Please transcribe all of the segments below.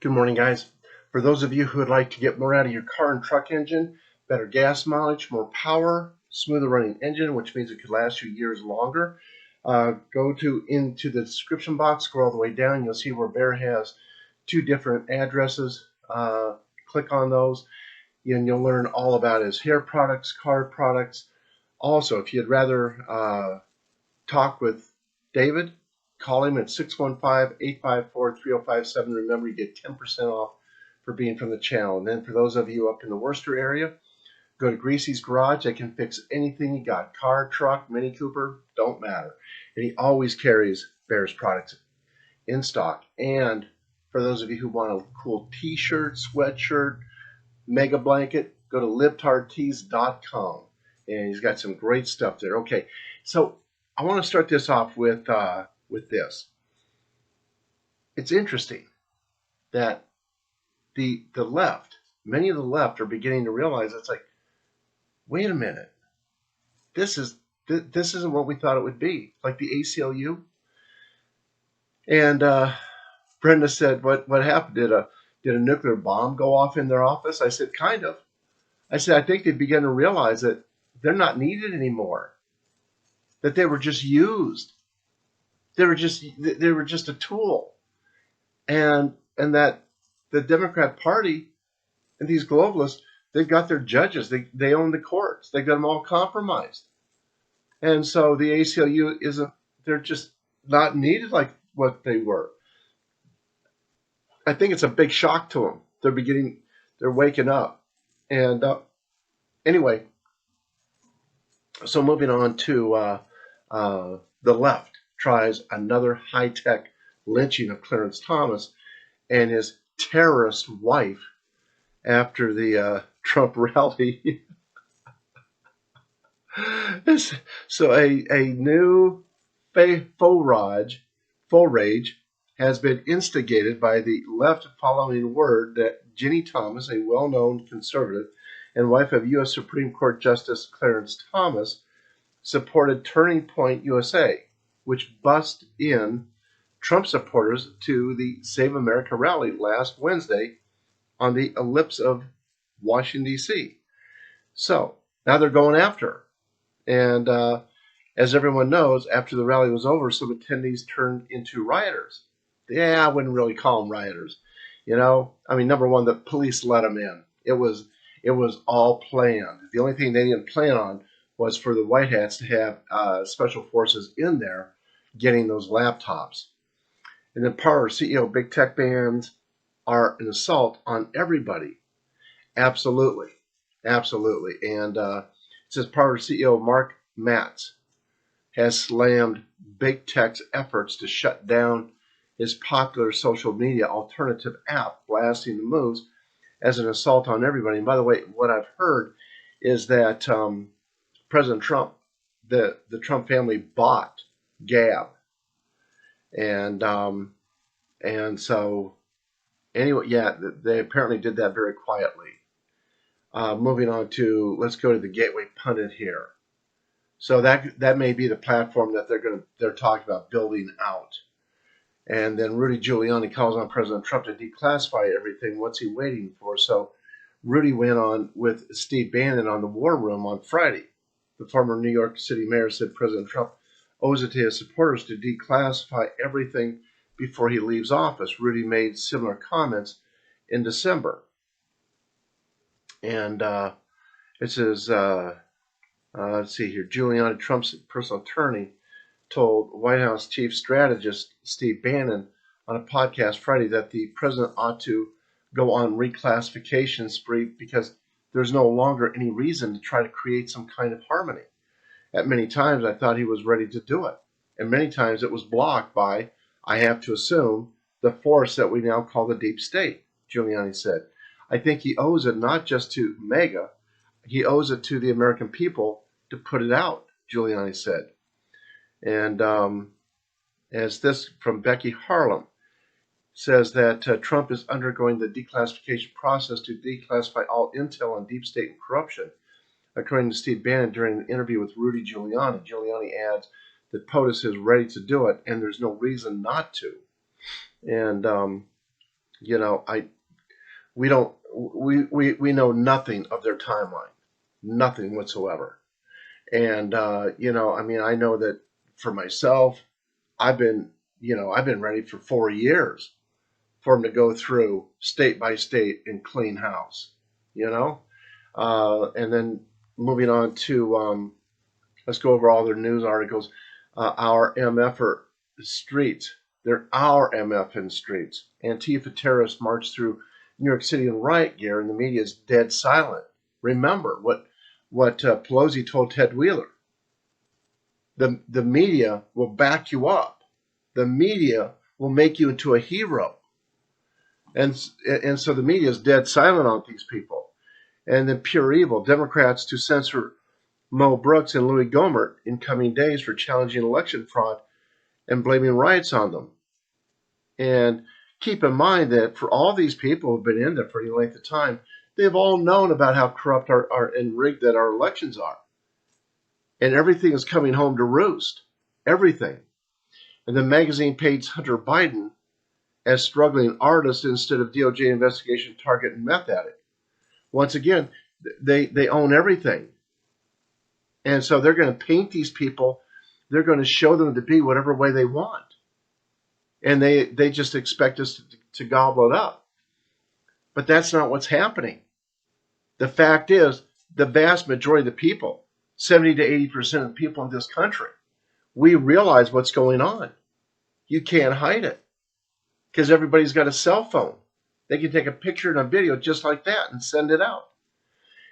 Good morning, guys. For those of you who would like to get more out of your car and truck engine, better gas mileage, more power, smoother running engine, which means it could last you years longer, go into the description box, scroll all the way down. You'll see where Bear has two different addresses. Click on those, and you'll learn all about his hair products, car products. Also, if you'd rather talk with David, call him at 615-854-3057. Remember, you get 10% off for being from the channel. And then for those of you up in the Worcester area, go to Greasy's Garage. They can fix anything you got. Car, truck, Mini Cooper, don't matter. And he always carries Bear's products in stock. And for those of you who want a cool t-shirt, sweatshirt, mega blanket, go to libtardtees.com. And he's got some great stuff there. Okay, so I want to start this off with this. It's interesting that the left, many of the left, are beginning to realize it's like, wait a minute, this isn't what we thought it would be. Like the ACLU. And Brenda said, "What happened? Did a nuclear bomb go off in their office?" I said, "Kind of." I said, "I think they began to realize that they're not needed anymore. That they were just used. They were just a tool, and that the Democrat Party and these globalists, they've got their judges. They own the courts. They got them all compromised, and so the ACLU isn't. They're just not needed like what they were." I think it's a big shock to them. They're waking up, and anyway. So moving on to the left tries another high-tech lynching of Clarence Thomas and his terrorist wife after the Trump rally. So a new faux rage has been instigated by the left following word that Ginny Thomas, a well-known conservative and wife of U.S. Supreme Court Justice Clarence Thomas, supported Turning Point USA, which bussed in Trump supporters to the Save America rally last Wednesday on the ellipse of Washington, D.C. So now they're going after her. And as everyone knows, after the rally was over, some attendees turned into rioters. Yeah, I wouldn't really call them rioters. I mean, number one, the police let them in. It was all planned. The only thing they didn't plan on was for the White Hats to have special forces in there getting those laptops. And then Power CEO, big tech bans are an assault on everybody. Absolutely. Absolutely. And it says Power CEO Mark Matz has slammed big tech's efforts to shut down his popular social media alternative app, blasting the moves as an assault on everybody. And by the way, what I've heard is that President Trump, the Trump family bought Gab, and so anyway, yeah, they apparently did that very quietly. Moving on to, let's go to the Gateway Pundit here. So that may be the platform that they're talking about building out. And then Rudy Giuliani calls on President Trump to declassify everything. What's he waiting for? So Rudy went on with Steve Bannon on the War Room on Friday. The former New York City mayor said President Trump owes it to his supporters to declassify everything before he leaves office. Rudy made similar comments in December. And it says, let's see here, Giuliani, Trump's personal attorney, told White House chief strategist Steve Bannon on a podcast Friday that the president ought to go on reclassification spree because there's no longer any reason to try to create some kind of harmony. At many times, I thought he was ready to do it. And many times it was blocked by, I have to assume, the force that we now call the deep state, Giuliani said. I think he owes it not just to MAGA, he owes it to the American people to put it out, Giuliani said. And as this from Becky Harlem says that Trump is undergoing the declassification process to declassify all intel on deep state and corruption, according to Steve Bannon during an interview with Rudy Giuliani. Giuliani adds that POTUS is ready to do it, and there's no reason not to. And You know, we don't we know nothing of their timeline, nothing whatsoever. And I mean, I know that for myself, I've been I've been ready for 4 years for them to go through state by state and clean house. You know, and then moving on to let's go over all their news articles. Our MFer streets. They're our MF in streets. Antifa terrorists march through New York City in riot gear, and the media is dead silent. Remember what Pelosi told Ted Wheeler. The media will back you up. The media will make you into a hero, and so the media is dead silent on these people. And then pure evil. Democrats to censor Mo Brooks and Louis Gohmert in coming days for challenging election fraud and blaming riots on them. And keep in mind that for all these people who've been in there for any length of time, they've all known about how corrupt and rigged that our elections are. And everything is coming home to roost. Everything. And the magazine paints Hunter Biden as struggling artist instead of DOJ investigation target and meth addict. Once again, they own everything. And so they're going to paint these people. They're going to show them to be whatever way they want. And they just expect us to gobble it up. But that's not what's happening. The fact is, the vast majority of the people, 70 to 80% of the people in this country, we realize what's going on. You can't hide it because everybody's got a cell phone. They can take a picture and a video just like that and send it out.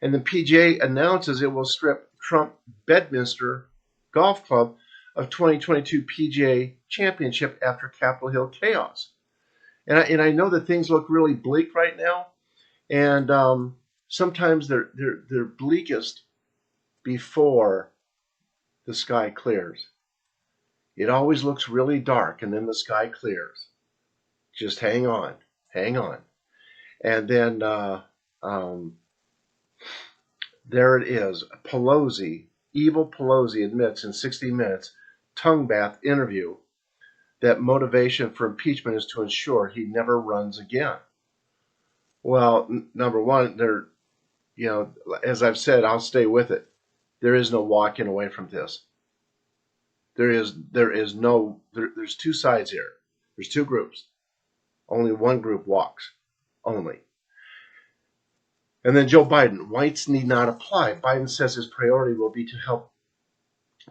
And the PGA announces it will strip Trump Bedminster Golf Club of 2022 PGA Championship after Capitol Hill chaos. And I know that things look really bleak right now, and sometimes they're bleakest before the sky clears. It always looks really dark, and then the sky clears. Just hang on, hang on. And then there it is. Pelosi, evil Pelosi admits in 60 Minutes tongue bath interview that motivation for impeachment is to ensure he never runs again. Well, number one, as I've said, I'll stay with it. There is no walking away from this. There's two sides here. There's two groups. Only one group walks. Only. And then Joe Biden, whites need not apply. Biden says his priority will be to help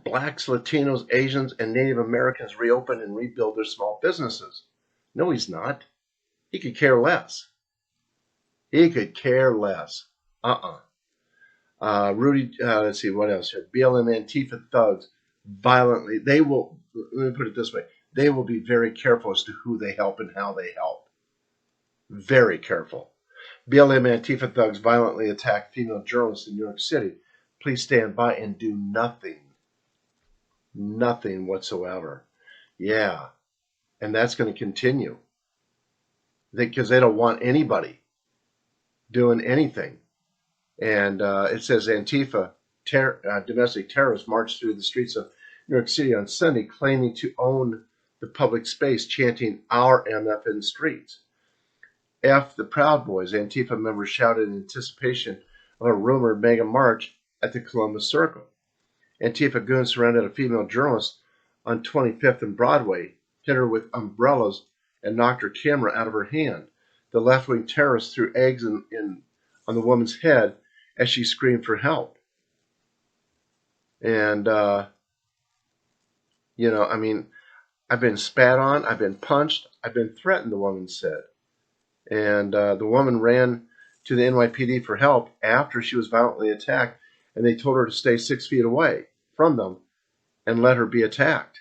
blacks, Latinos, Asians, and Native Americans reopen and rebuild their small businesses. No, he's not. He could care less. He could care less. Rudy, let's see, what else here? BLM Antifa thugs violently, let me put it this way, they will be very careful as to who they help and how they help. Very careful. BLM Antifa thugs violently attack female journalists in New York City. Please stand by and do nothing. Nothing whatsoever. Yeah. And that's going to continue. Because they don't want anybody doing anything. And it says Antifa domestic terrorists marched through the streets of New York City on Sunday claiming to own the public space, chanting "Our MF in streets." F the Proud Boys, Antifa members shouted in anticipation of a rumored mega march at the Columbus Circle. Antifa goons surrounded a female journalist on 25th and Broadway, hit her with umbrellas, and knocked her camera out of her hand. The left-wing terrorists threw eggs on the woman's head as she screamed for help. And, I mean, I've been spat on, I've been punched, I've been threatened, the woman said. And the woman ran to the NYPD for help after she was violently attacked, and they told her to stay 6 feet away from them and let her be attacked.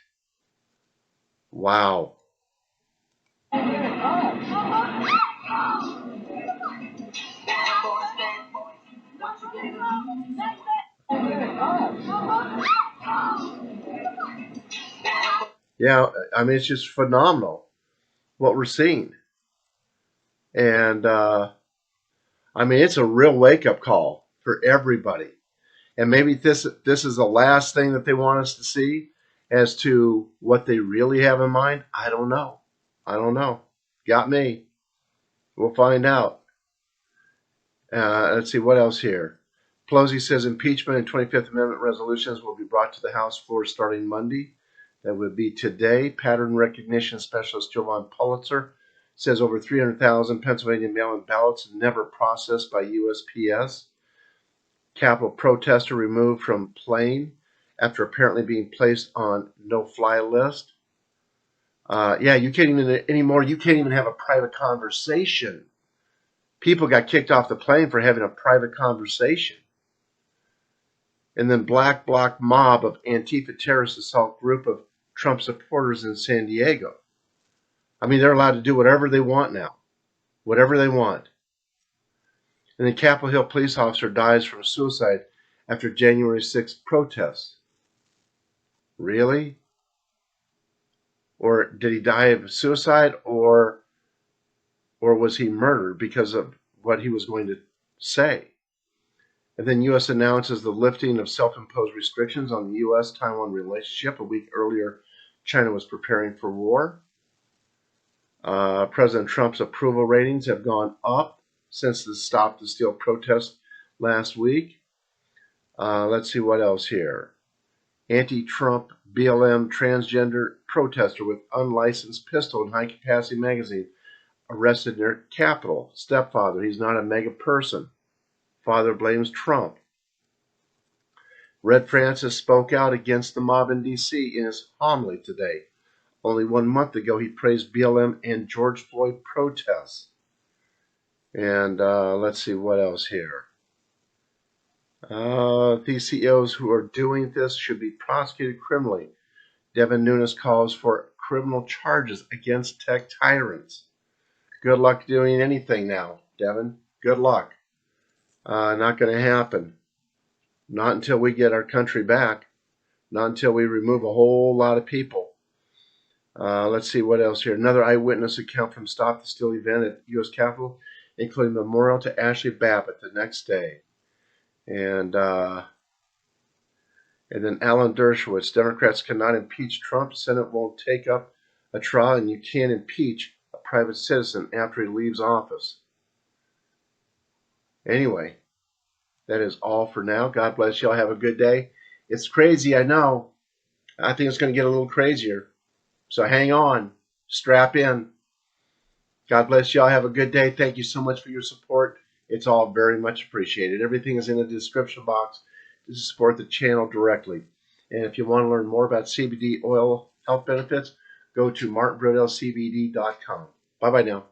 Wow. Yeah, I mean, it's just phenomenal what we're seeing. And, I mean, it's a real wake-up call for everybody. And maybe this is the last thing that they want us to see as to what they really have in mind. I don't know. Got me. We'll find out. Let's see what else here. Pelosi says impeachment and 25th Amendment resolutions will be brought to the House floor starting Monday. That would be today. Pattern recognition specialist Jovan Pulitzer says over 300,000 Pennsylvania mail-in ballots never processed by USPS. Capitol protester removed from plane after apparently being placed on no-fly list. Yeah, you can't even anymore. You can't even have a private conversation. People got kicked off the plane for having a private conversation. And then black bloc mob of Antifa terrorists assault group of Trump supporters in San Diego. I mean, they're allowed to do whatever they want now. Whatever they want. And then Capitol Hill police officer dies from suicide after January 6th protests. Really? Or did he die of suicide, or was he murdered because of what he was going to say? And then U.S. announces the lifting of self-imposed restrictions on the U.S.-Taiwan relationship. A week earlier, China was preparing for war. President Trump's approval ratings have gone up since the Stop the Steal protest last week. Let's see what else here. Anti-Trump BLM transgender protester with unlicensed pistol and high-capacity magazine arrested near Capitol. Stepfather, he's not a mega person. Father blames Trump. Red Francis spoke out against the mob in D.C. in his homily today. Only 1 month ago, he praised BLM and George Floyd protests. And let's see what else here. These CEOs who are doing this should be prosecuted criminally. Devin Nunes calls for criminal charges against tech tyrants. Good luck doing anything now, Devin. Good luck. Not going to happen. Not until we get our country back. Not until we remove a whole lot of people. Let's see what else here. Another eyewitness account from Stop the Steal event at U.S. Capitol, including memorial to Ashley Babbitt the next day. And then Alan Dershowitz, Democrats cannot impeach Trump. Senate won't take up a trial, and you can't impeach a private citizen after he leaves office. Anyway, that is all for now. God bless y'all. Have a good day. It's crazy, I know. I think it's going to get a little crazier. So hang on. Strap in. God bless y'all. Have a good day. Thank you so much for your support. It's all very much appreciated. Everything is in the description box to support the channel directly. And if you want to learn more about CBD oil health benefits, go to martinbrodellcbd.com. Bye-bye now.